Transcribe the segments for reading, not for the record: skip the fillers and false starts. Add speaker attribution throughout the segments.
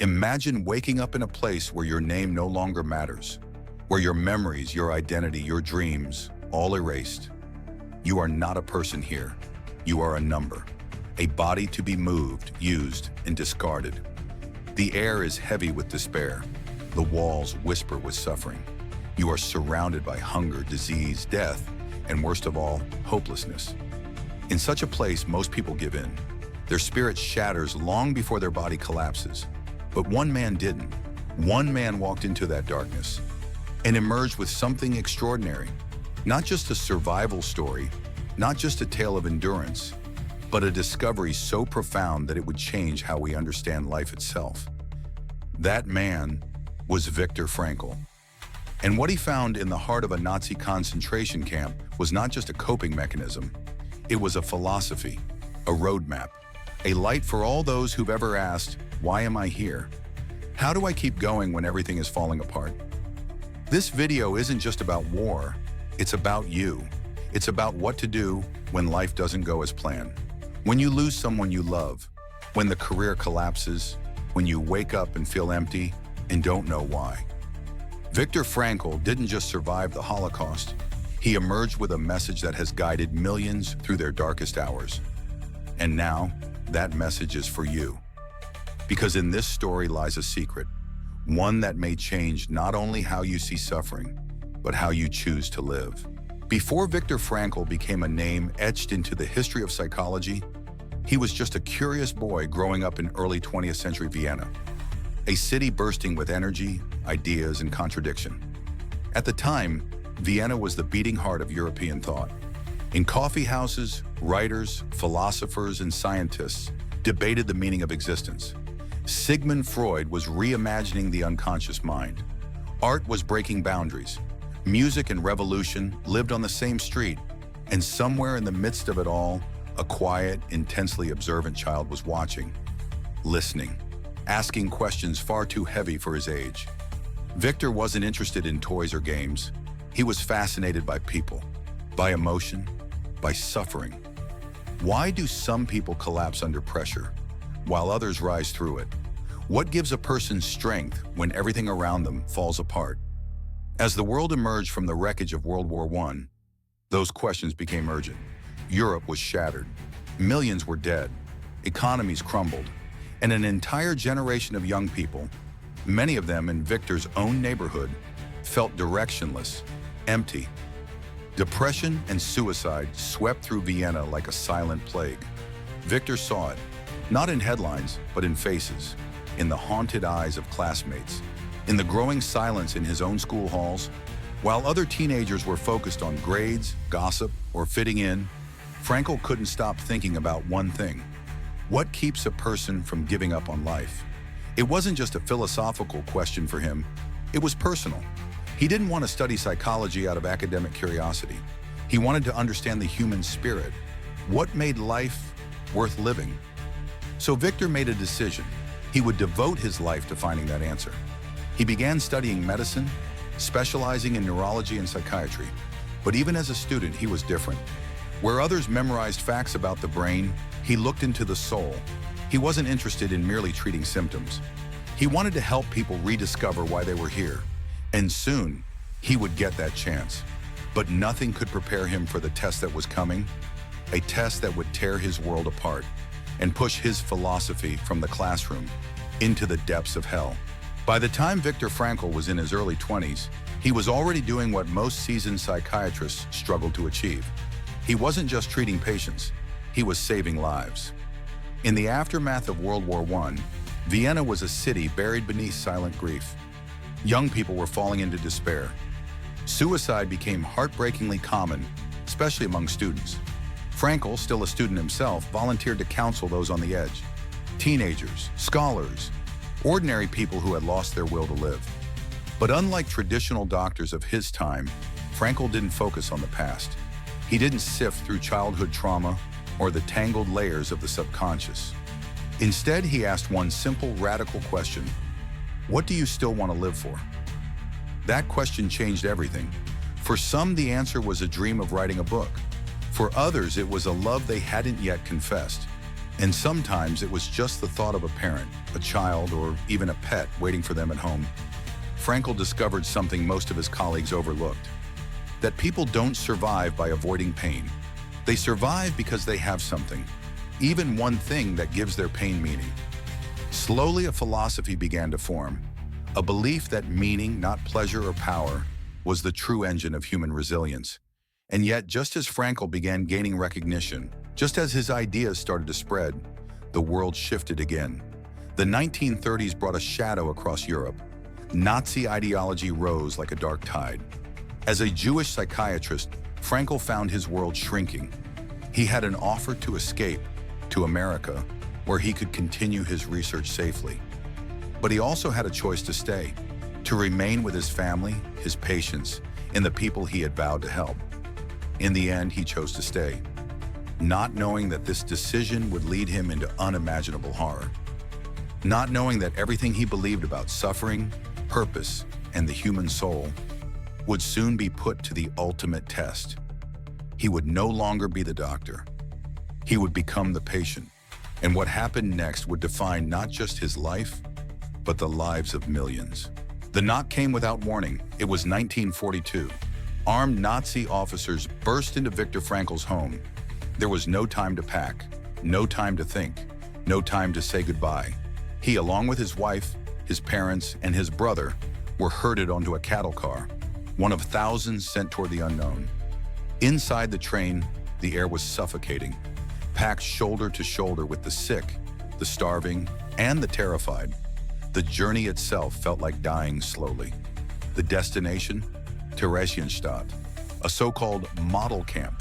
Speaker 1: Imagine waking up in a place where your name no longer matters, where your memories, your identity, your dreams, all erased. You are not a person here. You are a number, a body to be moved, used, and discarded. The air is heavy with despair. The walls whisper with suffering. You are surrounded by hunger, disease, death, and worst of all, hopelessness. In such a place, most people give in. Their spirit shatters long before their body collapses. But one man didn't. One man walked into that darkness and emerged with something extraordinary. Not just a survival story, not just a tale of endurance, but a discovery so profound that it would change how we understand life itself. That man was Viktor Frankl. And what he found in the heart of a Nazi concentration camp was not just a coping mechanism. It was a philosophy, a roadmap, a light for all those who've ever asked, why am I here? How do I keep going when everything is falling apart? This video isn't just about war, it's about you. It's about what to do when life doesn't go as planned. When you lose someone you love, when the career collapses, when you wake up and feel empty and don't know why. Viktor Frankl didn't just survive the Holocaust, he emerged with a message that has guided millions through their darkest hours. And now, that message is for you. Because in this story lies a secret, one that may change not only how you see suffering, but how you choose to live. Before Viktor Frankl became a name etched into the history of psychology, he was just a curious boy growing up in early 20th century Vienna, a city bursting with energy, ideas, and contradiction. At the time, Vienna was the beating heart of European thought. In coffee houses, writers, philosophers, and scientists debated the meaning of existence. Sigmund Freud was reimagining the unconscious mind. Art was breaking boundaries. Music and revolution lived on the same street. And somewhere in the midst of it all, a quiet, intensely observant child was watching, listening, asking questions far too heavy for his age. Viktor wasn't interested in toys or games. He was fascinated by people, by emotion, by suffering. Why do some people collapse under pressure, while others rise through it? What gives a person strength when everything around them falls apart? As the world emerged from the wreckage of World War I, those questions became urgent. Europe was shattered. Millions were dead. Economies crumbled. And an entire generation of young people, many of them in Viktor's own neighborhood, felt directionless, empty. Depression and suicide swept through Vienna like a silent plague. Viktor saw it, not in headlines, but in faces, in the haunted eyes of classmates, in the growing silence in his own school halls. While other teenagers were focused on grades, gossip, or fitting in, Frankl couldn't stop thinking about one thing. What keeps a person from giving up on life? It wasn't just a philosophical question for him, it was personal. He didn't want to study psychology out of academic curiosity. He wanted to understand the human spirit. What made life worth living? So Viktor made a decision. He would devote his life to finding that answer. He began studying medicine, specializing in neurology and psychiatry. But even as a student, he was different. Where others memorized facts about the brain, he looked into the soul. He wasn't interested in merely treating symptoms. He wanted to help people rediscover why they were here. And soon, he would get that chance. But nothing could prepare him for the test that was coming, a test that would tear his world apart and push his philosophy from the classroom into the depths of hell. By the time Viktor Frankl was in his early 20s, he was already doing what most seasoned psychiatrists struggled to achieve. He wasn't just treating patients, he was saving lives. In the aftermath of World War I, Vienna was a city buried beneath silent grief. Young people were falling into despair. Suicide became heartbreakingly common, especially among students. Frankl, still a student himself, volunteered to counsel those on the edge. Teenagers, scholars, ordinary people who had lost their will to live. But unlike traditional doctors of his time, Frankl didn't focus on the past. He didn't sift through childhood trauma or the tangled layers of the subconscious. Instead, he asked one simple, radical question: what do you still want to live for? That question changed everything. For some, the answer was a dream of writing a book. For others, it was a love they hadn't yet confessed. And sometimes it was just the thought of a parent, a child, or even a pet waiting for them at home. Frankl discovered something most of his colleagues overlooked: that people don't survive by avoiding pain. They survive because they have something, even one thing that gives their pain meaning. Slowly, a philosophy began to form, a belief that meaning, not pleasure or power, was the true engine of human resilience. And yet, just as Frankl began gaining recognition, just as his ideas started to spread, the world shifted again. The 1930s brought a shadow across Europe. Nazi ideology rose like a dark tide. As a Jewish psychiatrist, Frankl found his world shrinking. He had an offer to escape to America, where he could continue his research safely. But he also had a choice to stay, to remain with his family, his patients, and the people he had vowed to help. In the end, he chose to stay, not knowing that this decision would lead him into unimaginable horror, not knowing that everything he believed about suffering, purpose, and the human soul would soon be put to the ultimate test. He would no longer be the doctor. He would become the patient. And what happened next would define not just his life, but the lives of millions. The knock came without warning. It was 1942. Armed Nazi officers burst into Viktor Frankl's home. There was no time to pack, no time to think, no time to say goodbye. He, along with his wife, his parents, and his brother, were herded onto a cattle car, one of thousands sent toward the unknown. Inside the train, the air was suffocating, packed shoulder to shoulder with the sick, the starving, and the terrified. The journey itself felt like dying slowly. The destination? Theresienstadt, a so-called model camp.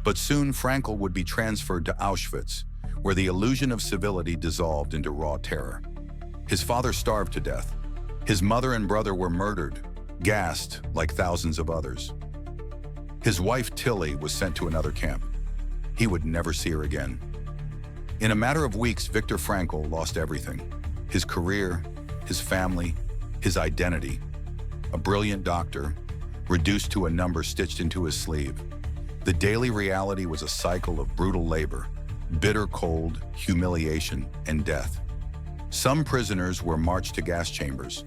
Speaker 1: But soon Frankl would be transferred to Auschwitz, where the illusion of civility dissolved into raw terror. His father starved to death. His mother and brother were murdered, gassed like thousands of others. His wife Tilly was sent to another camp. He would never see her again. In a matter of weeks, Viktor Frankl lost everything: his career, his family, his identity. A brilliant doctor, reduced to a number stitched into his sleeve. The daily reality was a cycle of brutal labor, bitter cold, humiliation, and death. Some prisoners were marched to gas chambers.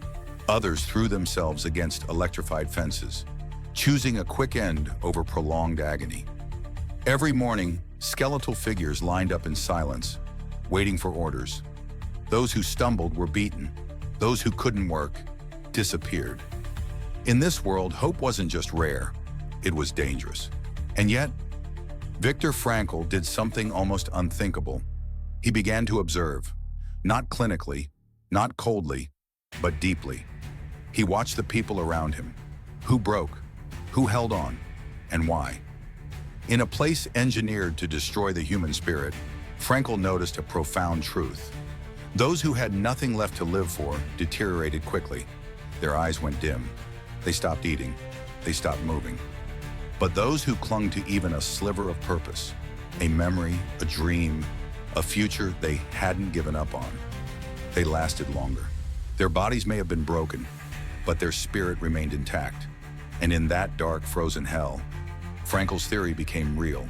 Speaker 1: Others threw themselves against electrified fences, choosing a quick end over prolonged agony. Every morning, skeletal figures lined up in silence, waiting for orders. Those who stumbled were beaten. Those who couldn't work disappeared. In this world, hope wasn't just rare, it was dangerous. And yet, Viktor Frankl did something almost unthinkable. He began to observe, not clinically, not coldly, but deeply. He watched the people around him. Who broke? Who held on? And why? In a place engineered to destroy the human spirit, Frankl noticed a profound truth. Those who had nothing left to live for deteriorated quickly. Their eyes went dim. They stopped eating. They stopped moving. But those who clung to even a sliver of purpose, a memory, a dream, a future they hadn't given up on, they lasted longer. Their bodies may have been broken, but their spirit remained intact. And in that dark, frozen hell, Frankl's theory became real.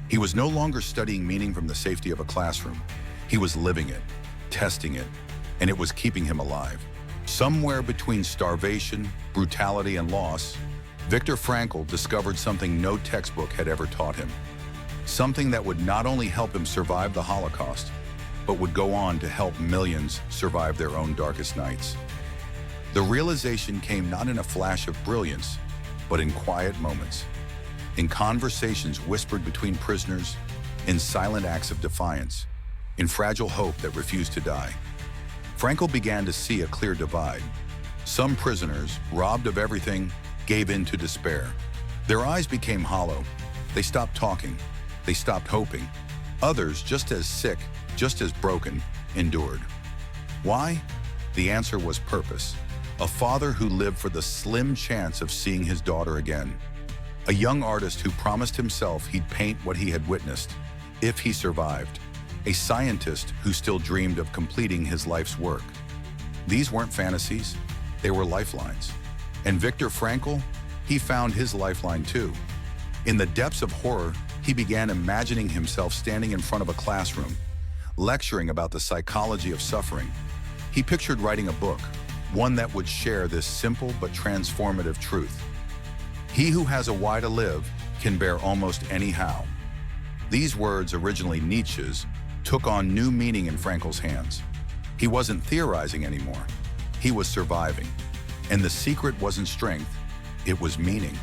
Speaker 1: He was no longer studying meaning from the safety of a classroom. He was living it, testing it, and it was keeping him alive. Somewhere between starvation, brutality, and loss, Viktor Frankl discovered something no textbook had ever taught him. Something that would not only help him survive the Holocaust, but would go on to help millions survive their own darkest nights. The realization came not in a flash of brilliance, but in quiet moments, in conversations whispered between prisoners, in silent acts of defiance, in fragile hope that refused to die. Frankl began to see a clear divide. Some prisoners, robbed of everything, gave in to despair. Their eyes became hollow. They stopped talking. They stopped hoping. Others, just as sick, just as broken, endured. Why? The answer was purpose. A father who lived for the slim chance of seeing his daughter again. A young artist who promised himself he'd paint what he had witnessed, if he survived. A scientist who still dreamed of completing his life's work. These weren't fantasies, they were lifelines. And Viktor Frankl, he found his lifeline too. In the depths of horror, he began imagining himself standing in front of a classroom, lecturing about the psychology of suffering. He pictured writing a book, one that would share this simple but transformative truth. He who has a why to live can bear almost any how. These words, originally Nietzsche's, took on new meaning in Frankl's hands. He wasn't theorizing anymore. He was surviving. And the secret wasn't strength, it was meaning.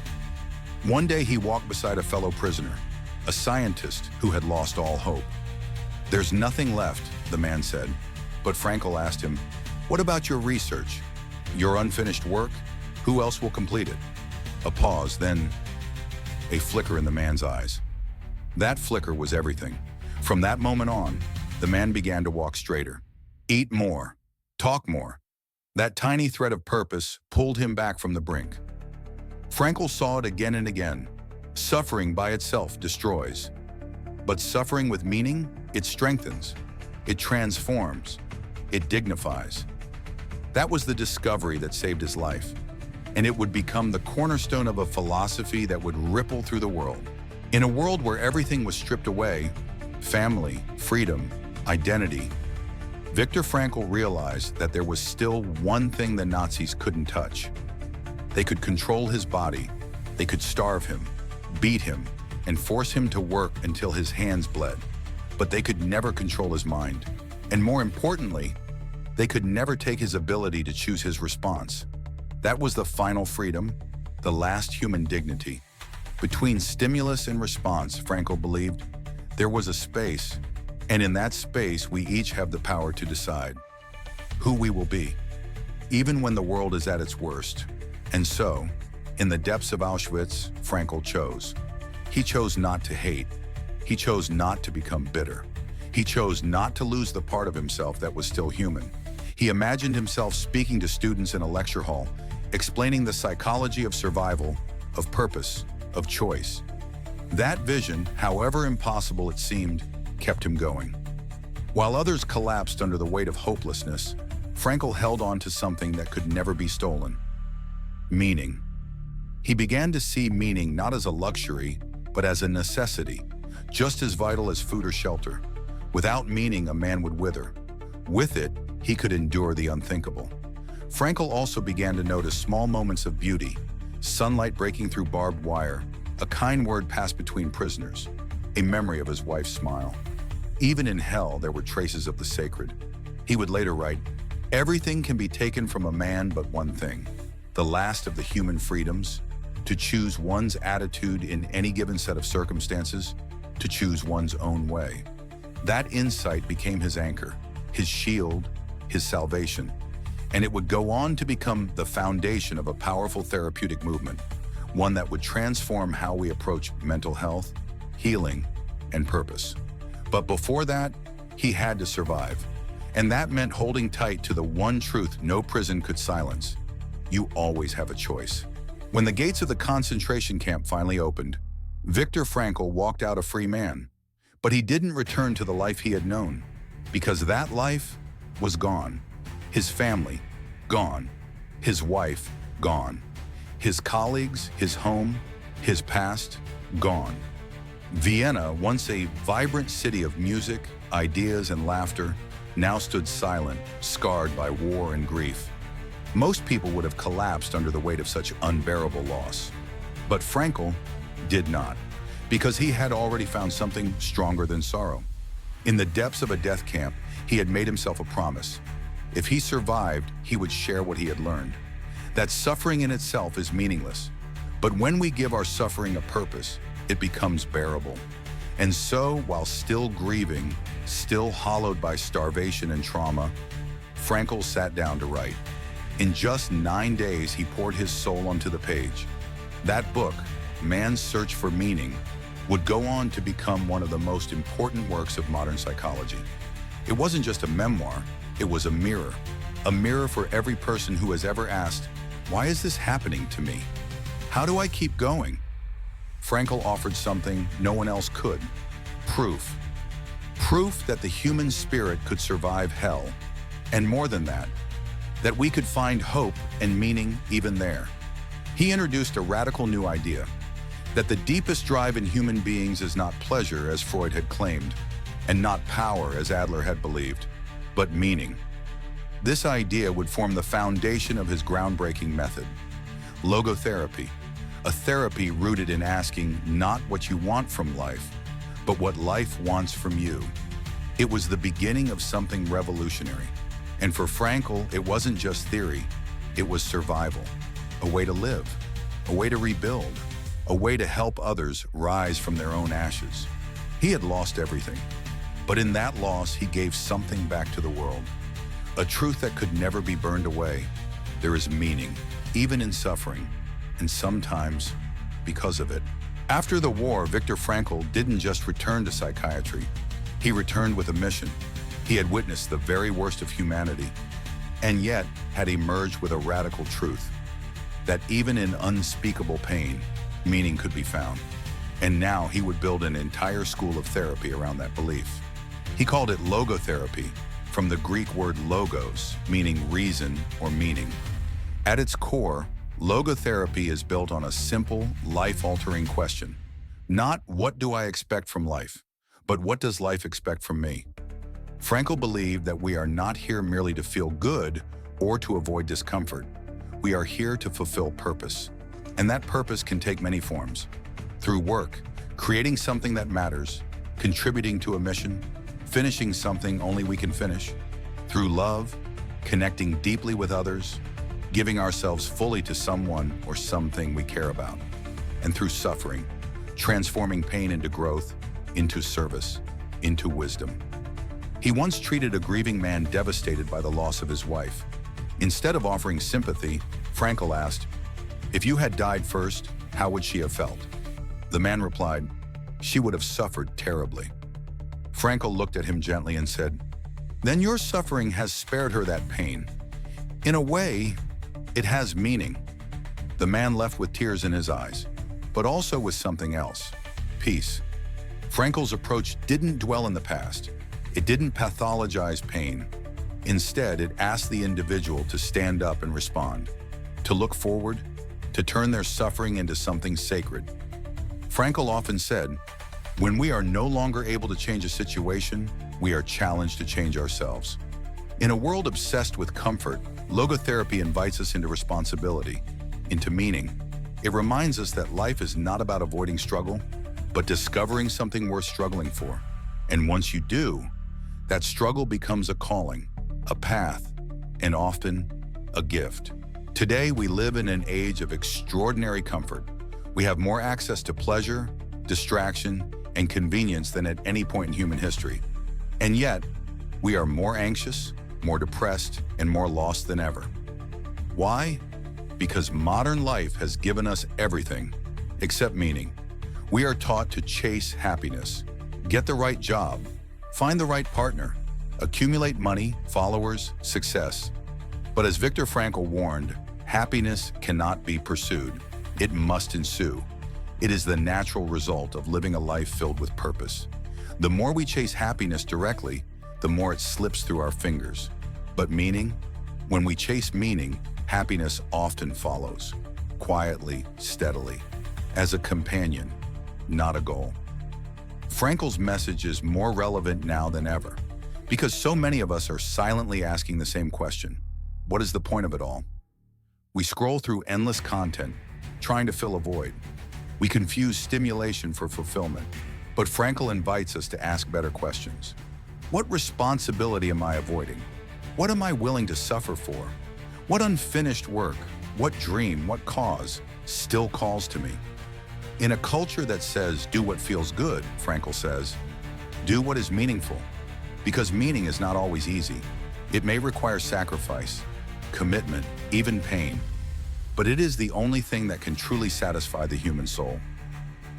Speaker 1: One day he walked beside a fellow prisoner, a scientist who had lost all hope. "There's nothing left," the man said. But Frankl asked him, "What about your research? Your unfinished work? Who else will complete it?" A pause, then a flicker in the man's eyes. That flicker was everything. From that moment on, the man began to walk straighter, eat more, talk more. That tiny thread of purpose pulled him back from the brink. Frankl saw it again and again. Suffering by itself destroys. But suffering with meaning, it strengthens, it transforms, it dignifies. That was the discovery that saved his life, and it would become the cornerstone of a philosophy that would ripple through the world. In a world where everything was stripped away, family, freedom, identity, Viktor Frankl realized that there was still one thing the Nazis couldn't touch. They could control his body, they could starve him, beat him, and force him to work until his hands bled. But they could never control his mind. And more importantly, they could never take his ability to choose his response. That was the final freedom, the last human dignity. Between stimulus and response, Frankl believed, there was a space, and in that space we each have the power to decide who we will be, even when the world is at its worst. And so, in the depths of Auschwitz, Frankl chose. He chose not to hate. He chose not to become bitter. He chose not to lose the part of himself that was still human. He imagined himself speaking to students in a lecture hall, explaining the psychology of survival, of purpose, of choice. That vision, however impossible it seemed, kept him going. While others collapsed under the weight of hopelessness, Frankl held on to something that could never be stolen: meaning. He began to see meaning not as a luxury, but as a necessity, just as vital as food or shelter. Without meaning, a man would wither. With it, he could endure the unthinkable. Frankl also began to notice small moments of beauty: sunlight breaking through barbed wire, a kind word passed between prisoners, a memory of his wife's smile. Even in hell, there were traces of the sacred. He would later write, "Everything can be taken from a man but one thing, the last of the human freedoms, to choose one's attitude in any given set of circumstances, to choose one's own way." That insight became his anchor, his shield, his salvation, and it would go on to become the foundation of a powerful therapeutic movement, one that would transform how we approach mental health, healing, and purpose. But before that, he had to survive, and that meant holding tight to the one truth no prison could silence: you always have a choice. When the gates of the concentration camp finally opened, Viktor Frankl walked out a free man. But he didn't return to the life he had known, because that life was gone. His family, gone. His wife, gone. His colleagues, his home, his past, gone. Vienna, once a vibrant city of music, ideas, and laughter, now stood silent, scarred by war and grief. Most people would have collapsed under the weight of such unbearable loss. But Frankl did not, because he had already found something stronger than sorrow. In the depths of a death camp, he had made himself a promise. If he survived, he would share what he had learned. That suffering in itself is meaningless, but when we give our suffering a purpose, it becomes bearable. And so, while still grieving, still hollowed by starvation and trauma, Frankl sat down to write. In just 9 days, he poured his soul onto the page. That book, Man's Search for Meaning, would go on to become one of the most important works of modern psychology. It wasn't just a memoir, it was a mirror for every person who has ever asked, why is this happening to me? How do I keep going? Frankl offered something no one else could: proof. Proof that the human spirit could survive hell, and more than that we could find hope and meaning even there. He introduced a radical new idea: that the deepest drive in human beings is not pleasure, as Freud had claimed, And not power, as Adler had believed, but meaning. This idea would form the foundation of his groundbreaking method, logotherapy, a therapy rooted in asking not what you want from life, but what life wants from you. It was the beginning of something revolutionary. And for Frankl, it wasn't just theory, it was survival, a way to live, a way to rebuild, a way to help others rise from their own ashes. He had lost everything, but in that loss, he gave something back to the world, a truth that could never be burned away. There is meaning, even in suffering, and sometimes because of it. After the war, Viktor Frankl didn't just return to psychiatry. He returned with a mission. He had witnessed the very worst of humanity, and yet had emerged with a radical truth, that even in unspeakable pain, meaning could be found. And now he would build an entire school of therapy around that belief. He called it logotherapy, from the Greek word logos, meaning reason or meaning. At its core, logotherapy is built on a simple, life-altering question. Not what do I expect from life, but what does life expect from me? Frankl believed that we are not here merely to feel good or to avoid discomfort. We are here to fulfill purpose. And that purpose can take many forms. Through work, creating something that matters, contributing to a mission, finishing something only we can finish. Through love, connecting deeply with others, giving ourselves fully to someone or something we care about. And through suffering, transforming pain into growth, into service, into wisdom. He once treated a grieving man devastated by the loss of his wife. Instead of offering sympathy, Frankl asked, "If you had died first, how would she have felt?" The man replied, "She would have suffered terribly." Frankl looked at him gently and said, "Then your suffering has spared her that pain. In a way, it has meaning." The man left with tears in his eyes, but also with something else, peace. Frankl's approach didn't dwell in the past. It didn't pathologize pain. Instead, it asked the individual to stand up and respond, to look forward, to turn their suffering into something sacred. Frankl often said, when we are no longer able to change a situation, we are challenged to change ourselves. In a world obsessed with comfort, logotherapy invites us into responsibility, into meaning. It reminds us that life is not about avoiding struggle, but discovering something worth struggling for. And once you do, that struggle becomes a calling, a path, and often a gift. Today, we live in an age of extraordinary comfort. We have more access to pleasure, distraction, and convenience than at any point in human history. And yet, we are more anxious, more depressed, and more lost than ever. Why? Because modern life has given us everything except meaning. We are taught to chase happiness, get the right job, find the right partner, accumulate money, followers, success. But as Viktor Frankl warned, happiness cannot be pursued. It must ensue. It is the natural result of living a life filled with purpose. The more we chase happiness directly, the more it slips through our fingers. But meaning? When we chase meaning, happiness often follows, quietly, steadily, as a companion, not a goal. Frankl's message is more relevant now than ever, because so many of us are silently asking the same question. What is the point of it all? We scroll through endless content, trying to fill a void. We confuse stimulation for fulfillment. But Frankl invites us to ask better questions. What responsibility am I avoiding? What am I willing to suffer for? What unfinished work, what dream, what cause still calls to me? In a culture that says, do what feels good, Frankl says, do what is meaningful. Because meaning is not always easy. It may require sacrifice, commitment, even pain. But it is the only thing that can truly satisfy the human soul.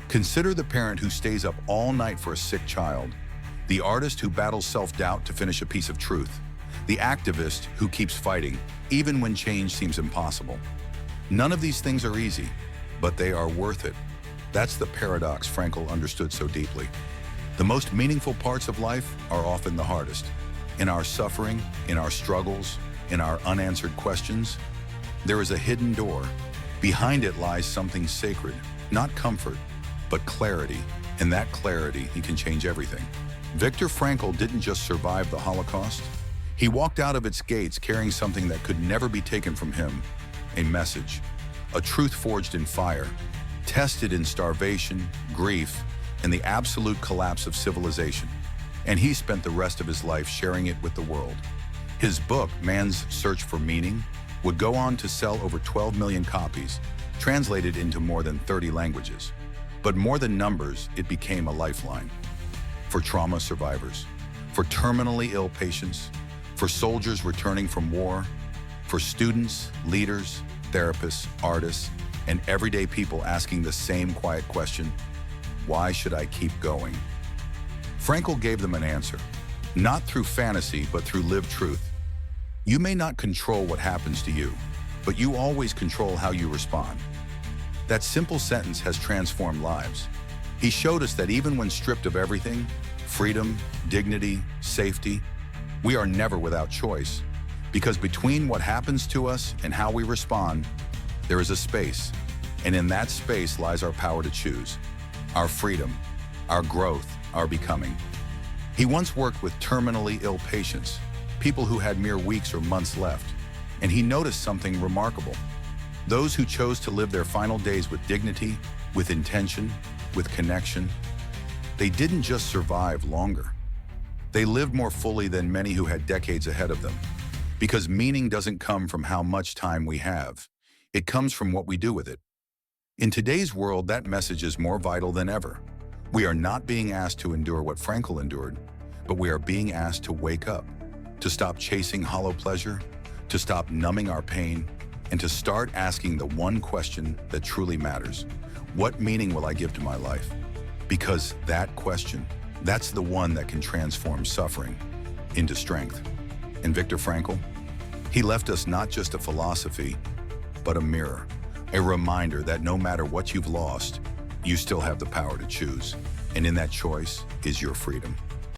Speaker 1: Consider the parent who stays up all night for a sick child, the artist who battles self-doubt to finish a piece of truth, the activist who keeps fighting, even when change seems impossible. None of these things are easy, but they are worth it. That's the paradox Frankl understood so deeply. The most meaningful parts of life are often the hardest. In our suffering, in our struggles, in our unanswered questions, there is a hidden door. Behind it lies something sacred, not comfort, but clarity. And that clarity, it can change everything. Viktor Frankl didn't just survive the Holocaust. He walked out of its gates carrying something that could never be taken from him, a message, a truth forged in fire, tested in starvation, grief, and the absolute collapse of civilization. And he spent the rest of his life sharing it with the world. His book, Man's Search for Meaning, would go on to sell over 12 million copies, translated into more than 30 languages. But more than numbers, it became a lifeline. For trauma survivors, for terminally ill patients, for soldiers returning from war, for students, leaders, therapists, artists, and everyday people asking the same quiet question, why should I keep going? Frankl gave them an answer, not through fantasy, but through lived truth. You may not control what happens to you, but you always control how you respond. That simple sentence has transformed lives. He showed us that even when stripped of everything, freedom, dignity, safety, we are never without choice. Because between what happens to us and how we respond, there is a space. And in that space lies our power to choose, our freedom, our growth, our becoming. He once worked with terminally ill patients, people who had mere weeks or months left, and he noticed something remarkable. Those who chose to live their final days with dignity, with intention, with connection, they didn't just survive longer. They lived more fully than many who had decades ahead of them. Because meaning doesn't come from how much time we have. It comes from what we do with it. In today's world, that message is more vital than ever. We are not being asked to endure what Frankl endured, but we are being asked to wake up, to stop chasing hollow pleasure, to stop numbing our pain, and to start asking the one question that truly matters. What meaning will I give to my life? Because that question, that's the one that can transform suffering into strength. And Viktor Frankl, he left us not just a philosophy, but a mirror, a reminder that no matter what you've lost, you still have the power to choose. And in that choice is your freedom.